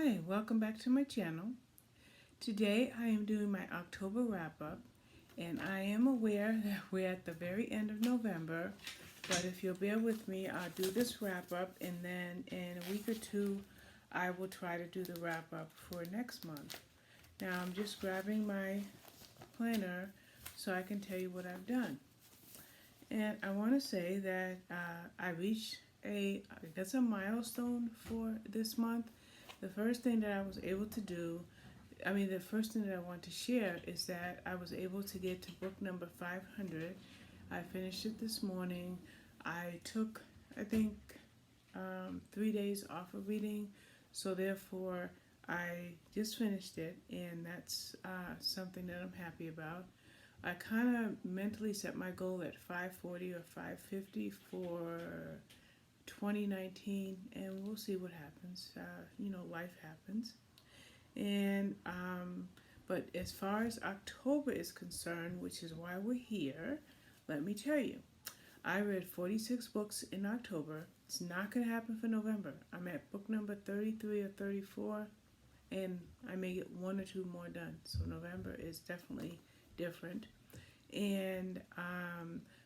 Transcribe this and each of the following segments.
Hi, welcome back to my channel. Today I am doing my October wrap-up, and I am aware that we're at the very end of November, but if you'll bear with me, I'll do this wrap-up, and then in a week or two I will try to do the wrap-up for next month. Now I'm just grabbing my planner so I can tell you what I've done. And I want to say that I reached I guess a milestone for this month. The first thing that I was able to do, the first thing that I want to share is that I was able to get to book number 500. I finished it this morning. I took, I think, 3 days off of reading, so therefore I just finished it, and that's something that I'm happy about. I kind of mentally set my goal at 540 or 550 for 2019, and we'll see what happens. Life happens. And but as far as October is concerned, which is why we're here, let me tell you, I read 46 books in October. It's not going to happen for November. I'm at book number 33 or 34, and I may get one or two more done. So November is definitely different. And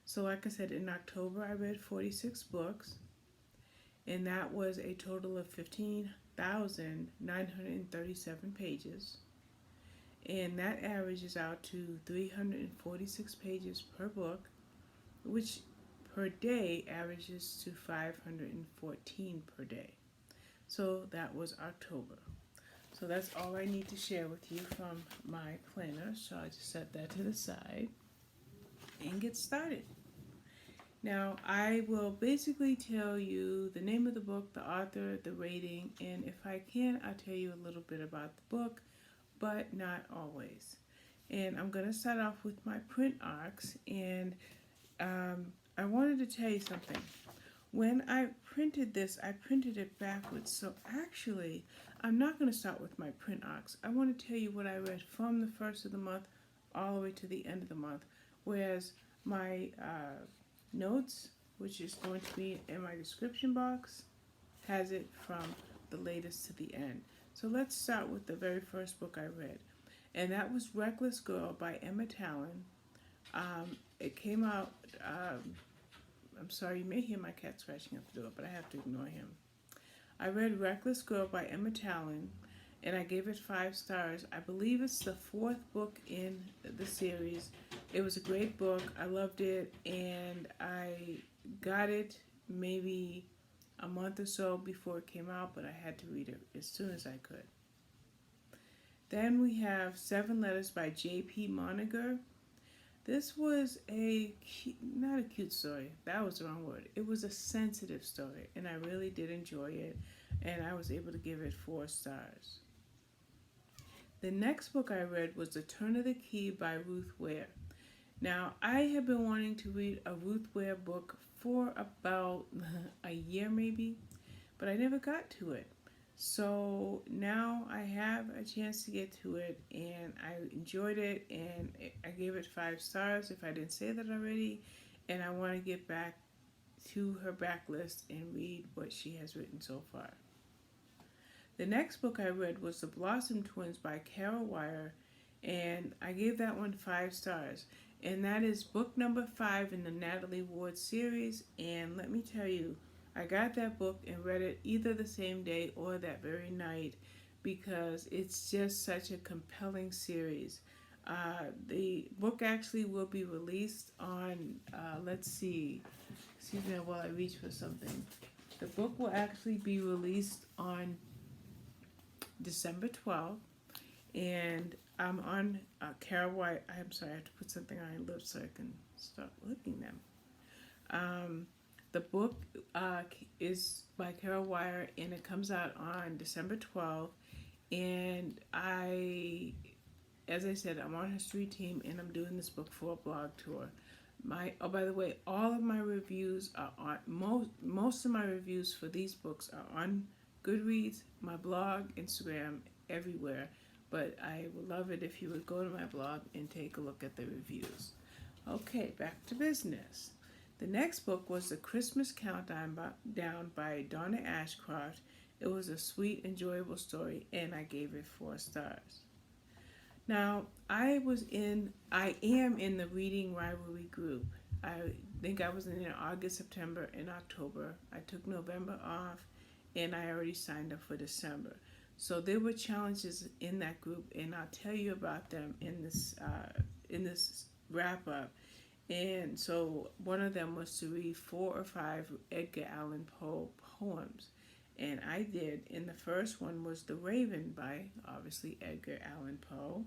so like I said, in October I read 46 books, and that was a total of 15,937 pages, and that averages out to 346 pages per book, which per day averages to 514 per day. So that was October. So that's all I need to share with you from my planner, so I just set that to the side and get started. Now, I will basically tell you the name of the book, the author, the rating, and if I can, I'll tell you a little bit about the book, but not always. And I'm going to start off with my print arcs, and I wanted to tell you something. When I printed this, I printed it backwards, so actually, I'm not going to start with my print arcs. I want to tell you what I read from the first of the month all the way to the end of the month, whereas my notes, which is going to be in my description box, has it from the latest to the end. So let's start with the very first book I read, and that was Reckless Girl by Emma Talon. It came out, I'm sorry, you may hear my cat scratching at the door, but I have to ignore him. I read Reckless Girl by Emma Talon, and I gave it 5 stars. I believe it's the 4th book in the series. It was a great book. I loved it, and I got it maybe a month or so before it came out, but I had to read it as soon as I could. Then we have 7 Letters by J.P. Moniger. This was not a cute story. That was the wrong word. It was a sensitive story, and I really did enjoy it, and I was able to give it 4 stars. The next book I read was The Turn of the Key by Ruth Ware. Now, I have been wanting to read a Ruth Ware book for about a year maybe, but I never got to it. So now I have a chance to get to it, and I enjoyed it, and I gave it 5 stars if I didn't say that already, and I want to get back to her backlist and read what she has written so far. The next book I read was The Blossom Twins by Carol Wire, and I gave that one 5 stars. And that is book number 5 in the Natalie Ward series, and let me tell you, I got that book and read it either the same day or that very night because it's just such a compelling series. The book actually will be released on, excuse me while I reach for something. The book will actually be released on December 12th, and I'm on Carol White. I'm sorry, I have to put something on my lips so I can start licking them. The book is by Carol Wire, and it comes out on December 12th, and as I said, I'm on her street team, and I'm doing this book for a blog tour. By the way, all of my reviews are on, most of my reviews for these books are on Goodreads, my blog, Instagram, everywhere. But I would love it if you would go to my blog and take a look at the reviews. Okay, back to business. The next book was The Christmas Countdown by Donna Ashcroft. It was a sweet, enjoyable story, and I gave it 4 stars. Now, I am in the reading rivalry group. I think I was in August, September, and October. I took November off, and I already signed up for December. So there were challenges in that group, and I'll tell you about them in this wrap up. And so one of them was to read 4 or 5 Edgar Allan Poe poems. And I did. And the first one was The Raven by, obviously, Edgar Allan Poe.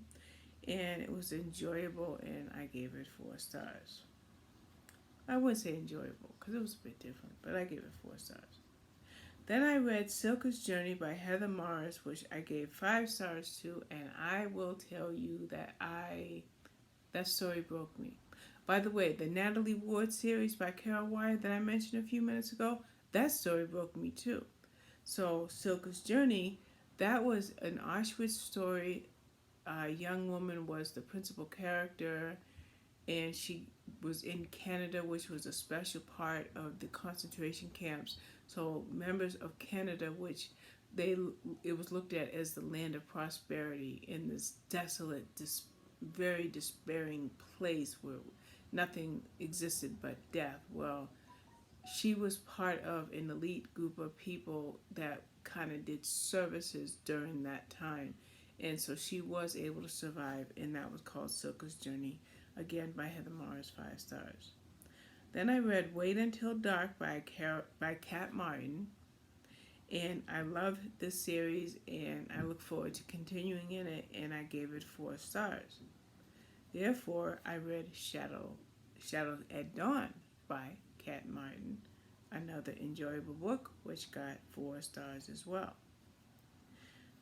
And it was enjoyable, and I gave it 4 stars. I wouldn't say enjoyable, because it was a bit different, but I gave it 4 stars. Then I read Silka's Journey by Heather Morris, which I gave 5 stars to, and I will tell you that story broke me. By the way, the Natalie Ward series by Carol Wyatt that I mentioned a few minutes ago, that story broke me too. So Silka's Journey, that was an Auschwitz story. A young woman was the principal character, and she was in Canada, which was a special part of the concentration camps. So members of Canada, which it was looked at as the land of prosperity in this desolate, very despairing place where nothing existed but death. Well, she was part of an elite group of people that kind of did services during that time. And so she was able to survive, and that was called Silka's Journey, again by Heather Morris, 5 stars. Then I read Wait Until Dark by Kat Martin, and I love this series, and I look forward to continuing in it, and I gave it 4 stars. Therefore, I read Shadows at Dawn by Kat Martin, another enjoyable book, which got 4 stars as well.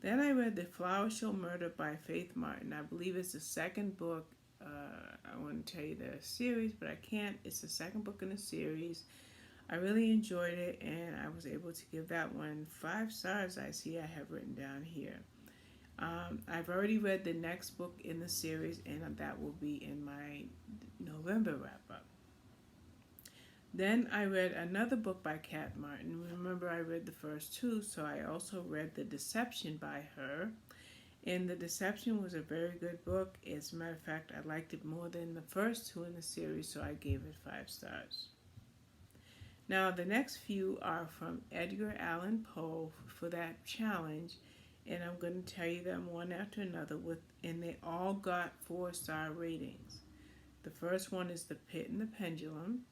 Then I read The Flower Show Murder by Faith Martin. I believe it's the second book. I want to tell you the series, but I can't. It's the second book in the series. I really enjoyed it, and I was able to give that one 5 stars. I see I have written down here. I've already read the next book in the series, and that will be in my November wrap-up. Then I read another book by Kat Martin. Remember, I read the first 2, so I also read The Deception by her. And The Deception was a very good book. As a matter of fact, I liked it more than the first 2 in the series, so I gave it 5 stars. Now, the next few are from Edgar Allan Poe for that challenge, and I'm going to tell you them one after another, and they all got 4-star ratings. The first one is The Pit and the Pendulum,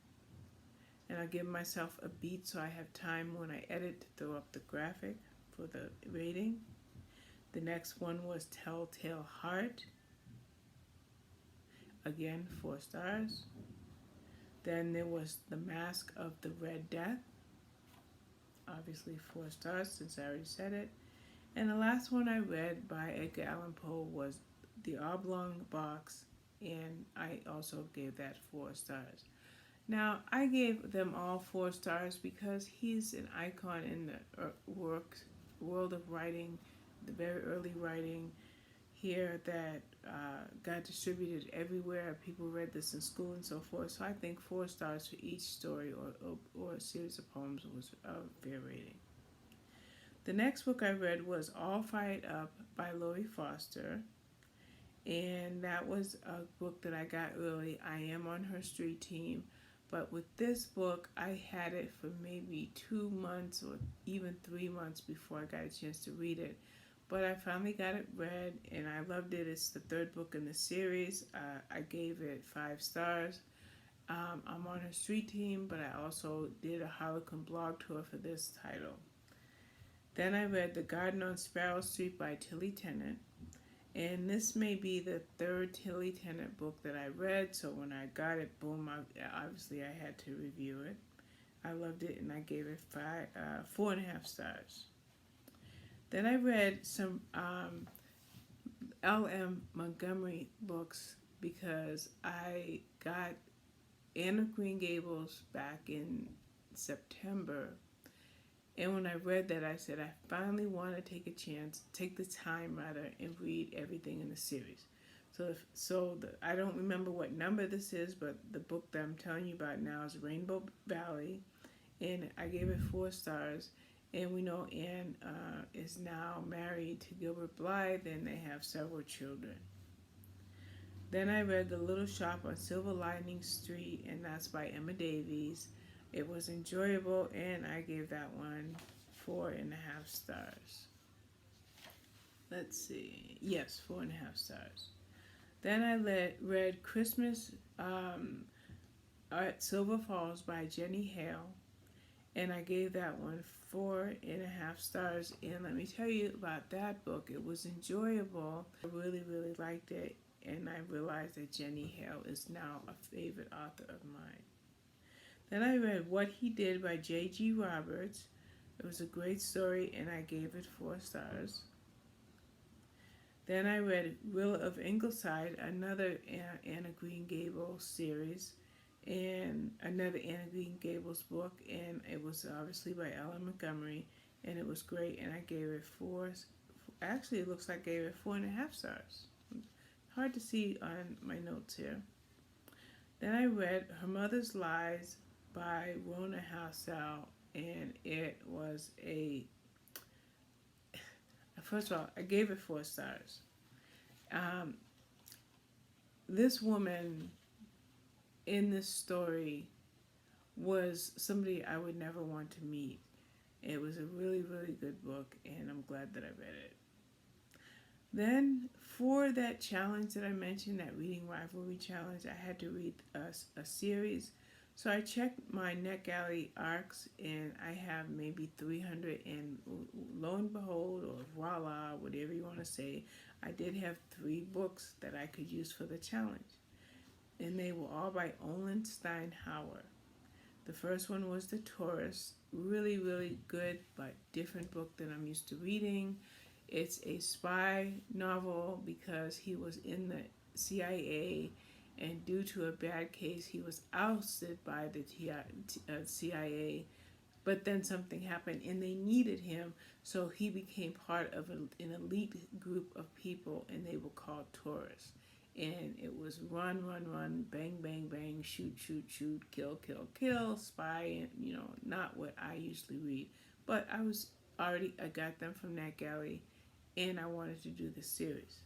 and I'll give myself a beat so I have time when I edit to throw up the graphic for the rating. The next one was Telltale Heart, again 4 stars. Then there was The Mask of the Red Death, obviously 4 stars since I already said it. And the last one I read by Edgar Allan Poe was The Oblong Box, and I also gave that 4 stars. Now, I gave them all 4 stars because he's an icon in the world of writing, the very early writing here that got distributed everywhere. People read this in school and so forth. So I think 4 stars for each story or a series of poems was a fair rating. The next book I read was All Fired Up by Lori Foster. And that was a book that I got early. I am on her street team. But with this book, I had it for maybe 2 months or even 3 months before I got a chance to read it. But I finally got it read, and I loved it. It's the 3rd book in the series. I gave it 5 stars. I'm on her street team, but I also did a Harlequin blog tour for this title. Then I read The Garden on Sparrow Street by Tilly Tennant. And this may be the 3rd Tilly Tennant book that I read, so when I got it, boom, obviously I had to review it. I loved it, and I gave it 4.5 stars. Then I read some L.M. Montgomery books because I got Anne of Green Gables back in September. And when I read that, I said I finally want to take the time and read everything in the series. I don't remember what number this is, but the book that I'm telling you about now is Rainbow Valley, and I gave it 4 stars. And we know Anne is now married to Gilbert Blythe, and they have several children. Then I read The Little Shop on Silver Lining Street, and that's by Emma Davies. It was enjoyable, and I gave that one 4.5 stars. Let's see. Yes, 4.5 stars. Then I read Christmas at Silver Falls by Jenny Hale, and I gave that one 4.5 stars. And let me tell you about that book. It was enjoyable. I really, really liked it, and I realized that Jenny Hale is now a favorite author of mine. Then I read What He Did by J.G. Roberts. It was a great story, and I gave it 4 stars. Then I read Willa of Ingleside, another Anna Green Gables series, and another Anna Green Gables book, and it was obviously by Ellen Montgomery, and it was great, and I gave it 4. Actually, it looks like I gave it 4.5 stars. Hard to see on my notes here. Then I read Her Mother's Lies by Rona Housel, and it was first of all, I gave it 4 stars. This woman in this story was somebody I would never want to meet. It was a really, really good book, and I'm glad that I read it. Then, for that challenge that I mentioned, that Reading Rivalry Challenge, I had to read a series. So I checked my NetGalley ARCs, and I have maybe 300, and lo and behold, or voila, whatever you want to say, I did have 3 books that I could use for the challenge. And they were all by Olin Steinhauer. The first one was The Tourist, really, really good, but different book than I'm used to reading. It's a spy novel because he was in the CIA, and due to a bad case, he was ousted by the CIA. But then something happened, and they needed him, so he became part of an elite group of people, and they were called tourists. And it was run, run, run, bang, bang, bang, shoot, shoot, shoot, kill, kill, kill, spy, and not what I usually read. But I got them from NetGalley, and I wanted to do the series.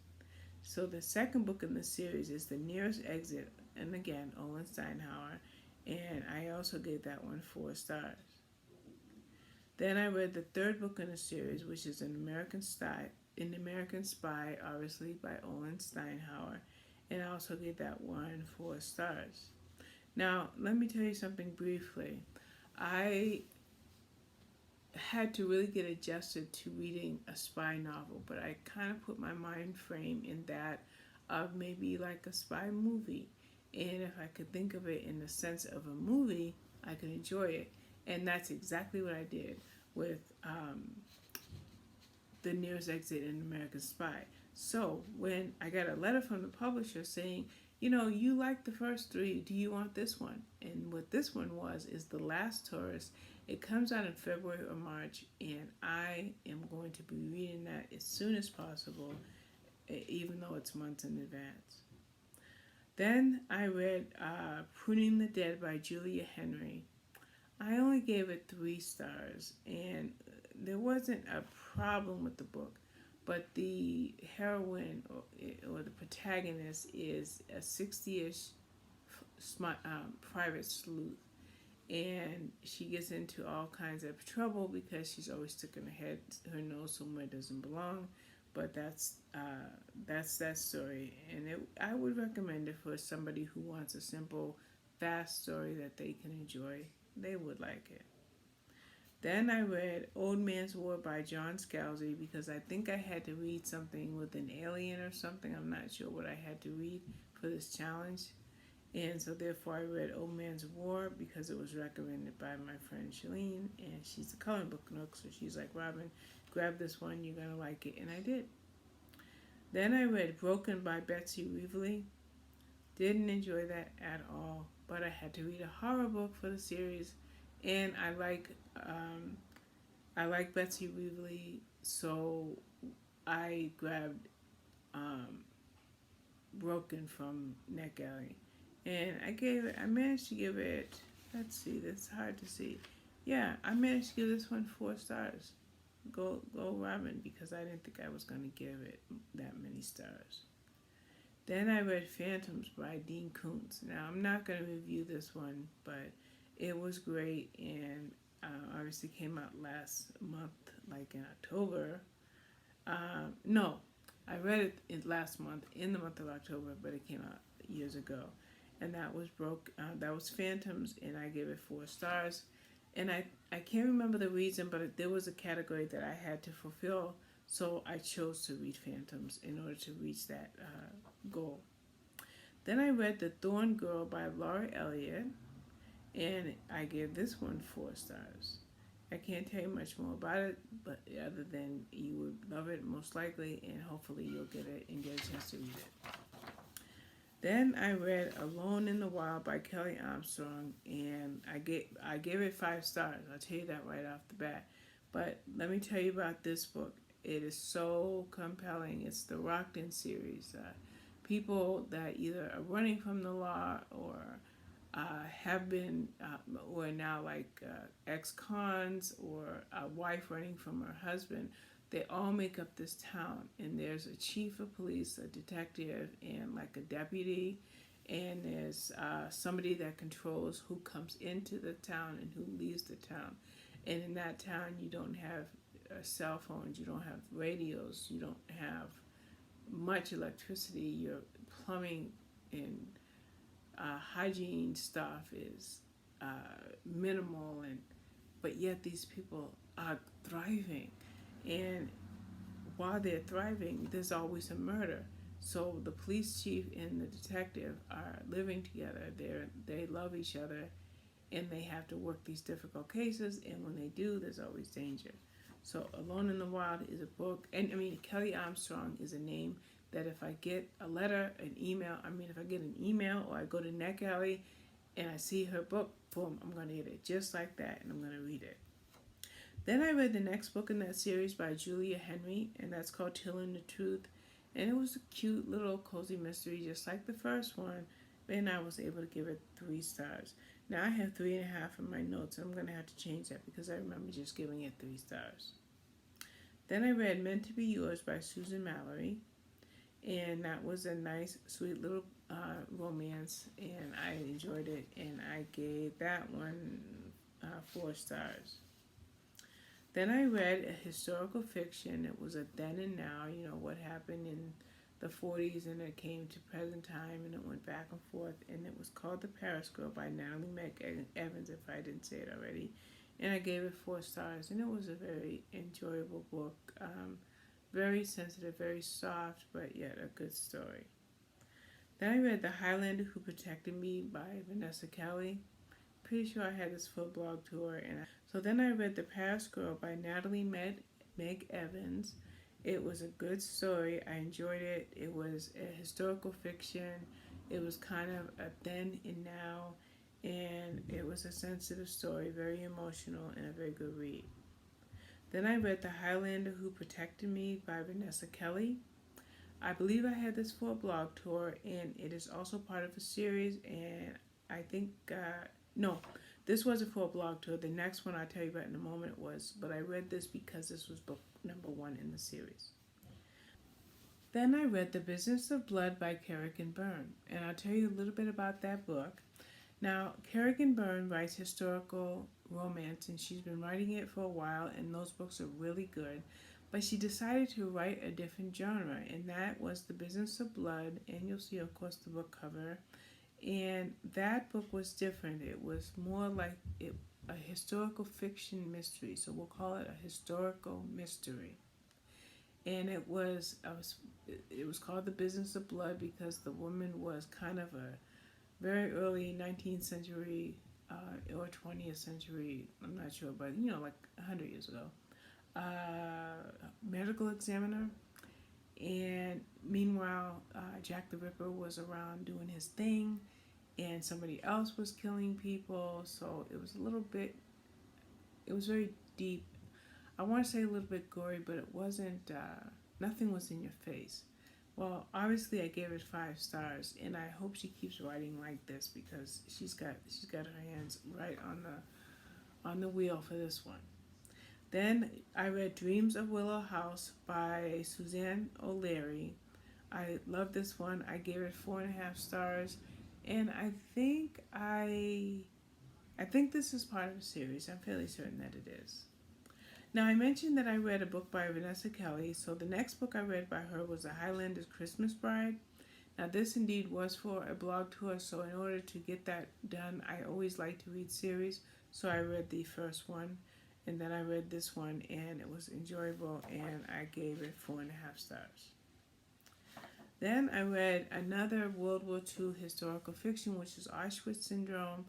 So the second book in the series is The Nearest Exit, and again, Olin Steinhauer, and I also gave that one 4 stars. Then I read the third book in the series, which is An American Spy, obviously by Olin Steinhauer, and I also gave that one 4 stars. Now, let me tell you something briefly. I had to really get adjusted to reading a spy novel, but I kind of put my mind frame in that of maybe like a spy movie. And if I could think of it in the sense of a movie, I could enjoy it. And that's exactly what I did with The Nearest Exit and American Spy. So when I got a letter from the publisher saying, you like the first 3, do you want this one? And what this one is The Last Tourist. It comes out in February or March, and I am going to be reading that as soon as possible, even though it's months in advance. Then I read Pruning the Dead by Julia Henry. I only gave it 3 stars, and there wasn't a problem with the book, but the heroine or the protagonist is a 60-ish private sleuth, and she gets into all kinds of trouble because she's always sticking her nose somewhere it doesn't belong. But that's that story, and I would recommend it for somebody who wants a simple, fast story that they can enjoy. They would like it. Then I read Old Man's War by John Scalzi because I think I had to read something with an alien or something. I'm not sure what I had to read for this challenge. And so therefore I read Old Man's War because it was recommended by my friend Shalene, and she's a coloring book nook, so she's like, Robin, grab this one, you're going to like it, and I did. Then I read Broken by Betsy Reveley. Didn't enjoy that at all, but I had to read a horror book for the series, and I like Betsy Reveley, so I grabbed Broken from NetGalley. And I managed to give it, let's see, that's hard to see. Yeah, I managed to give this one 4 stars. Go Robin, because I didn't think I was going to give it that many stars. Then I read Phantoms by Dean Koontz. Now, I'm not going to review this one, but it was great, and obviously came out last month, like in October. No, I read it last month, in the month of October, but it came out years ago. And that was that was Phantoms, and I gave it 4 stars. And I can't remember the reason, but there was a category that I had to fulfill, so I chose to read Phantoms in order to reach that goal. Then I read The Thorn Girl by Laura Elliott, and I gave this one 4 stars. I can't tell you much more about it, but other than you would love it most likely, and hopefully you'll get it and get a chance to read it. Then I read Alone in the Wild by Kelly Armstrong, and I gave it 5 stars. I'll tell you that right off the bat. But let me tell you about this book. It is so compelling. It's the Rockton series. People that either are running from the law or have been, or now like ex-cons, or a wife running from her husband. They all make up this town, and there's a chief of police, a detective, and like a deputy, and there's somebody that controls who comes into the town and who leaves the town. And in that town, you don't have cell phones, you don't have radios, you don't have much electricity. Your plumbing and hygiene stuff is minimal, and but yet these people are thriving. And while they're thriving, there's always a murder. So the police chief and the detective are living together. They love each other, and they have to work these difficult cases. And when they do, there's always danger. So Alone in the Wild is a book, and I mean Kelly Armstrong is a name that if I get a letter, an email, if I get an email or I go to NetGalley and I see her book, boom, I'm going to get it just like that, and I'm going to read it. Then I read the next book in that series by Julia Henry, and that's called Telling the Truth. And it was a cute little cozy mystery, just like the first one, and I was able to give it 3 stars. Now I have 3.5 in my notes, and I'm going to have to change that because I remember just giving it 3 stars. Then I read Meant to Be Yours by Susan Mallory, and that was a nice, sweet little romance, and I enjoyed it, and I gave that one 4 stars. Then I read a historical fiction. It was a then and now, what happened in the 40s, and it came to present time, and it went back and forth, and it was called The Paris Girl by Natalie Meg Evans, if I didn't say it already. And I gave it 4 stars, and it was a very enjoyable book. Very sensitive, very soft, but yet a good story. Then I read The Highlander Who Protected Me by Vanessa Kelly. Pretty sure I had this full blog tour. So then I read The Paris Girl by Natalie Meg Evans. It was a good story. I enjoyed it. It was a historical fiction. It was kind of a then and now, and it was a sensitive story, very emotional, and a very good read. Then I read The Highlander Who Protected Me by Vanessa Kelly. I believe I had this for a blog tour, and it is also part of a series, and I think, no, this wasn't for a blog tour. The next one I'll tell you about in a moment was, but I read this because this was book number 1 in the series. Then I read The Business of Blood by Kerrigan Byrne, and I'll tell you a little bit about that book. Now, Kerrigan Byrne writes historical romance, and she's been writing it for a while, and those books are really good. But she decided to write a different genre, and that was The Business of Blood, and you'll see, of course, the book cover. And that book was different. It was more like a historical fiction mystery, so we'll call it a historical mystery. And it was called The Business of Blood because the woman was kind of a very early 19th century or 20th century, I'm not sure, but like 100 years ago, medical examiner. And meanwhile, Jack the Ripper was around doing his thing, and somebody else was killing people. So it was it was very deep. I want to say a little bit gory, but it wasn't, nothing was in your face. Well, obviously I gave it 5 stars, and I hope she keeps writing like this because she's got her hands right on the wheel for this one. Then I read Dreams of Willow House by Suzanne O'Leary. I love this one. I gave it 4.5 stars, and I think this is part of a series. I'm fairly certain that it is. Now, I mentioned that I read a book by Vanessa Kelly, so the next book I read by her was The Highlander's Christmas Bride. Now, this indeed was for a blog tour, so in order to get that done, I always like to read series. So I read the first one, and then I read this one, and it was enjoyable, and I gave it 4.5 stars. Then I read another World War II historical fiction, which is Auschwitz Syndrome.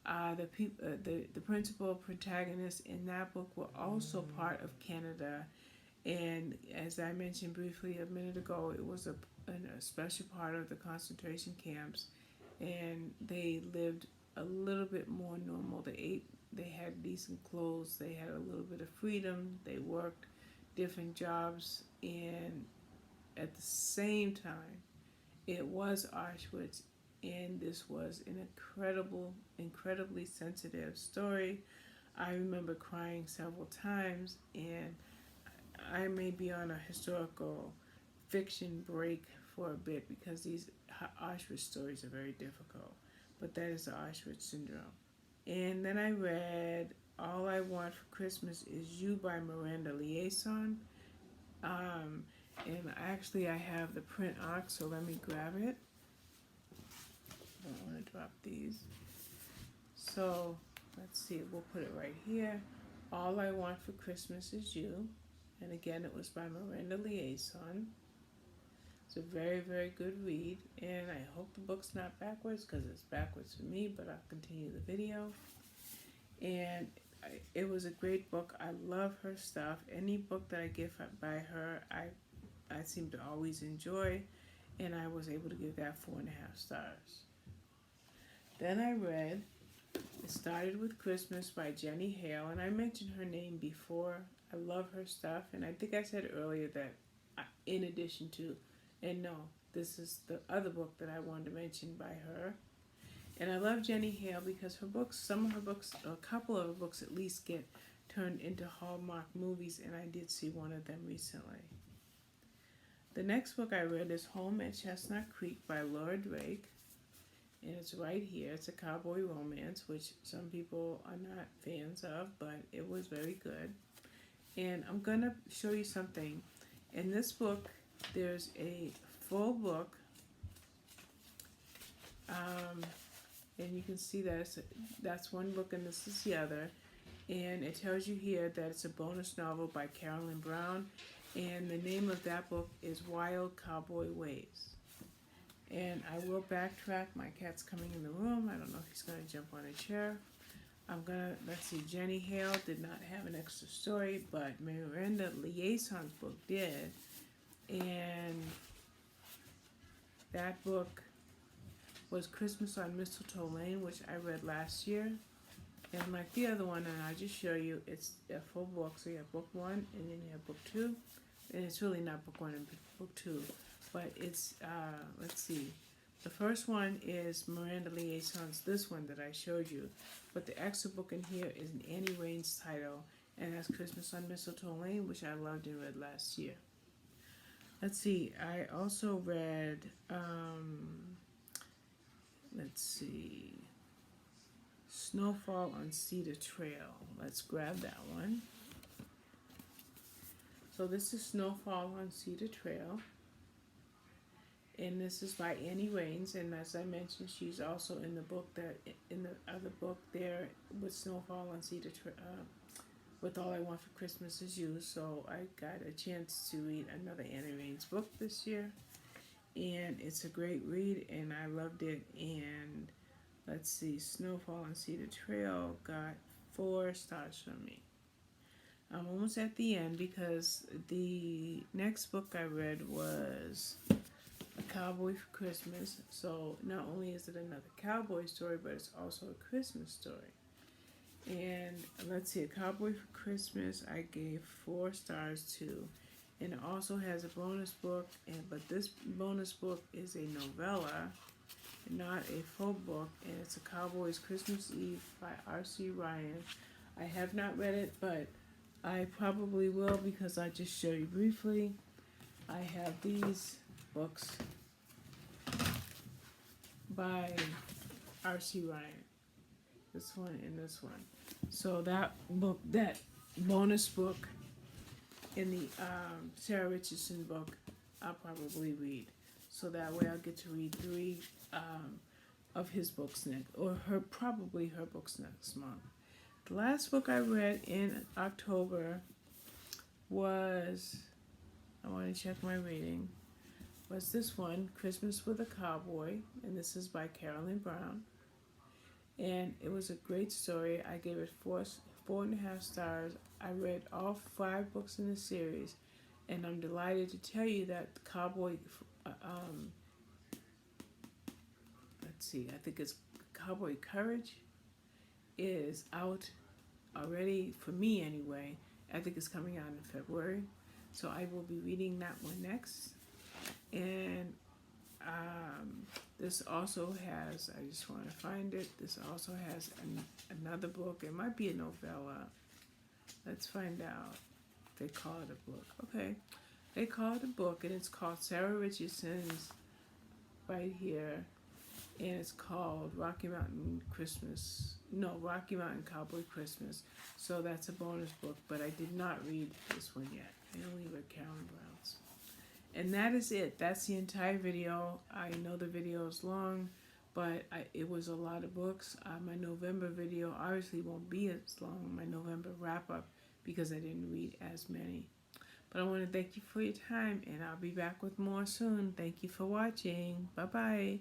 The principal protagonists in that book were also part of Canada, and as I mentioned briefly a minute ago, it was a special part of the concentration camps, and they lived a little bit more normal. They ate, they had decent clothes, they had a little bit of freedom, they worked different jobs, and at the same time, it was Auschwitz, and this was an incredibly sensitive story. I remember crying several times, and I may be on a historical fiction break for a bit because these Auschwitz stories are very difficult, but that is the Auschwitz Syndrome. And then I read All I Want for Christmas Is You by Miranda Liaison. And actually I have the print arc, so let me grab it. I don't want to drop these. So let's see, we'll put it right here. All I Want for Christmas Is You. And again, it was by Miranda Liaison. It's a very good read, and I hope the book's not backwards because it's backwards for me, but I'll continue the video. And it was a great book. I love her stuff. Any book that I get by her, I seem to always enjoy, and I was able to give that 4.5 stars. Then I read It Started With Christmas by Jenny Hale, and I mentioned her name before. I love her stuff, and I think I said earlier that in addition to, and no, this is the other book that I wanted to mention by her. And I love Jenny Hale because her books, some of her books, a couple of her books at least, get turned into Hallmark movies, and I did see one of them recently. The next book I read is Home at Chestnut Creek by Laura Drake, and it's right here. It's a cowboy romance, which some people are not fans of, but it was very good. And I'm going to show you something. In this book, there's a full book, and you can see that that's one book and this is the other. And it tells you here that it's a bonus novel by Carolyn Brown, and the name of that book is Wild Cowboy Ways. And I will backtrack. My cat's coming in the room. I don't know if he's going to jump on a chair. Let's see, Jenny Hale did not have an extra story, but Miranda Liaison's book did. And that book was Christmas on Mistletoe Lane, which I read last year. And like the other one, and I'll just show you, it's a full book. So you have book 1, and then you have book 2. And it's really not book 1 and book 2, but it's, let's see. The first one is Miranda Liaison's, this one that I showed you. But the extra book in here is an Annie Raines title, and that's Christmas on Mistletoe Lane, which I loved and read last year. Let's see, I also read, let's see, Snowfall on Cedar Trail. Let's grab that one. So this is Snowfall on Cedar Trail. And this is by Annie Raines, and as I mentioned, she's also in the book in the other book there with Snowfall on Cedar Trail, with All I Want for Christmas Is You. So I got a chance to read another Annie Raines book this year, and it's a great read, and I loved it. And let's see, Snowfall on Cedar Trail got 4 stars from me. I'm almost at the end because the next book I read was A Cowboy for Christmas. So not only is it another cowboy story, but it's also a Christmas story. And let's see, A Cowboy for Christmas I gave 4 stars to. And it also has a bonus book, but this bonus book is a novella, not a full book, and it's A Cowboy's Christmas Eve by R.C. Ryan. I have not read it, but I probably will because I just show you briefly. I have these books by R.C. Ryan. This one and this one. So that book, that bonus book in the Sarah Richardson book, I'll probably read. So that way I'll get to read 3 of his books next, or probably her books next month. The last book I read in October was, I want to check my rating, was this one, Christmas with a Cowboy, and this is by Carolyn Brown. And it was a great story. I gave it 4.5 stars. I read all 5 books in the series, and I'm delighted to tell you that Cowboy, let's see, I think it's Cowboy Courage, is out already, for me anyway. I think it's coming out in February. So I will be reading that one next. And this also has, I just want to find it, this also has another book. It might be a novella. Let's find out. They call it a book. Okay. They call it a book, and it's called Sarah Richardson's, right here. And it's called Rocky Mountain Cowboy Christmas. So that's a bonus book, but I did not read this one yet. I only read Carolyn Brown's. And that is it. That's the entire video. I know the video is long, but it was a lot of books. My November video obviously won't be as long, my November wrap-up, because I didn't read as many. But I want to thank you for your time, and I'll be back with more soon. Thank you for watching. Bye-bye.